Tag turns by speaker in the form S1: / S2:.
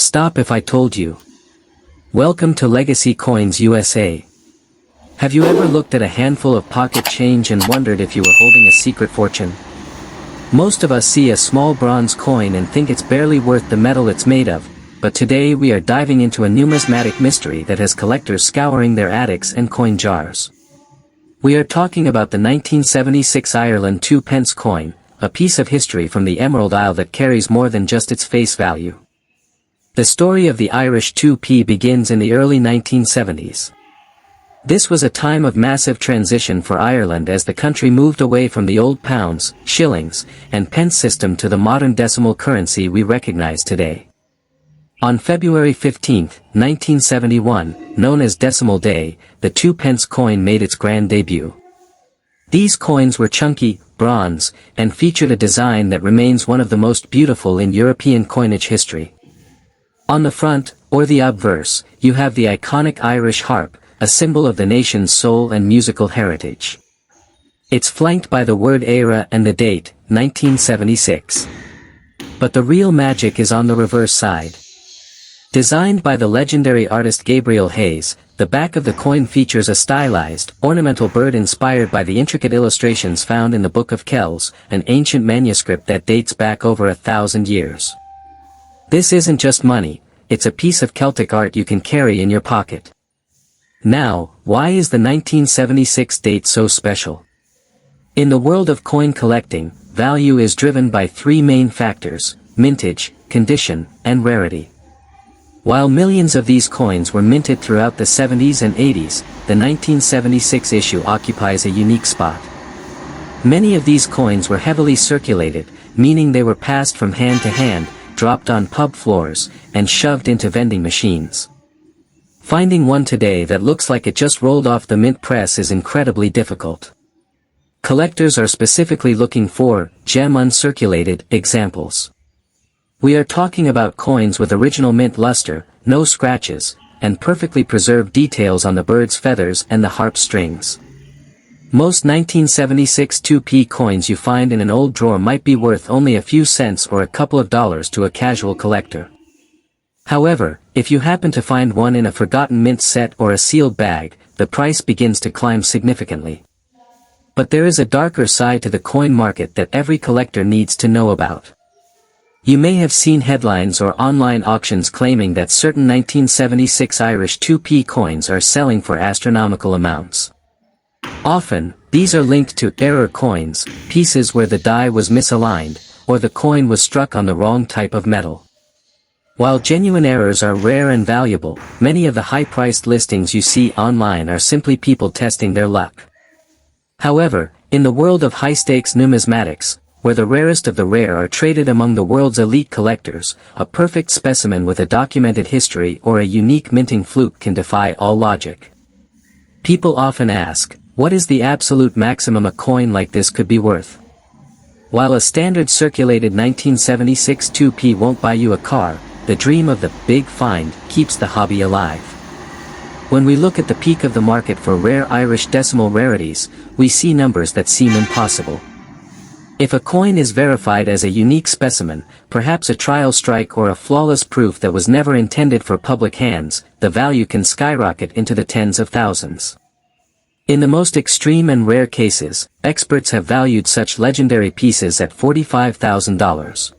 S1: Stop if I told you. Welcome to Legacy Coins USA. Have you ever looked at a handful of pocket change and wondered if you were holding a secret fortune? Most of us see a small bronze coin and think it's barely worth the metal it's made of, but today we are diving into a numismatic mystery that has collectors scouring their attics and coin jars. We are talking about the 1976 Ireland 2p coin, a piece of history from the Emerald Isle that carries more than just its face value. The story of the Irish 2p begins in the early 1970s. This was a time of massive transition for Ireland as the country moved away from the old pounds, shillings, and pence system to the modern decimal currency we recognize today. On February 15, 1971, known as Decimal Day, the 2p coin made its grand debut. These coins were chunky, bronze, and featured a design that remains one of the most beautiful in European coinage history. On the front, or the obverse, you have the iconic Irish harp, a symbol of the nation's soul and musical heritage. It's flanked by the word Éire and the date, 1976. But the real magic is on the reverse side. Designed by the legendary artist Gabriel Hayes, the back of the coin features a stylized, ornamental bird inspired by the intricate illustrations found in the Book of Kells, an ancient manuscript that dates back over 1,000 years. This isn't just money, it's a piece of Celtic art you can carry in your pocket. Now, why is the 1976 date so special? In the world of coin collecting, value is driven by three main factors: mintage, condition, and rarity. While millions of these coins were minted throughout the 70s and 80s, the 1976 issue occupies a unique spot. Many of these coins were heavily circulated, meaning they were passed from hand to hand, dropped on pub floors, and shoved into vending machines. Finding one today that looks like it just rolled off the mint press is incredibly difficult. Collectors are specifically looking for gem uncirculated examples. We are talking about coins with original mint luster, no scratches, and perfectly preserved details on the bird's feathers and the harp strings. Most 1976 2p coins you find in an old drawer might be worth only a few cents or a couple of dollars to a casual collector. However, if you happen to find one in a forgotten mint set or a sealed bag, the price begins to climb significantly. But there is a darker side to the coin market that every collector needs to know about. You may have seen headlines or online auctions claiming that certain 1976 Irish 2p coins are selling for astronomical amounts. Often, these are linked to error coins, pieces where the die was misaligned, or the coin was struck on the wrong type of metal. While genuine errors are rare and valuable, many of the high-priced listings you see online are simply people testing their luck. However, in the world of high-stakes numismatics, where the rarest of the rare are traded among the world's elite collectors, a perfect specimen with a documented history or a unique minting fluke can defy all logic. People often ask, what is the absolute maximum a coin like this could be worth? While a standard circulated 1976 2p won't buy you a car, the dream of the big find keeps the hobby alive. When we look at the peak of the market for rare Irish decimal rarities, we see numbers that seem impossible. If a coin is verified as a unique specimen, perhaps a trial strike or a flawless proof that was never intended for public hands, the value can skyrocket into the tens of thousands. In the most extreme and rare cases, experts have valued such legendary pieces at $45,000.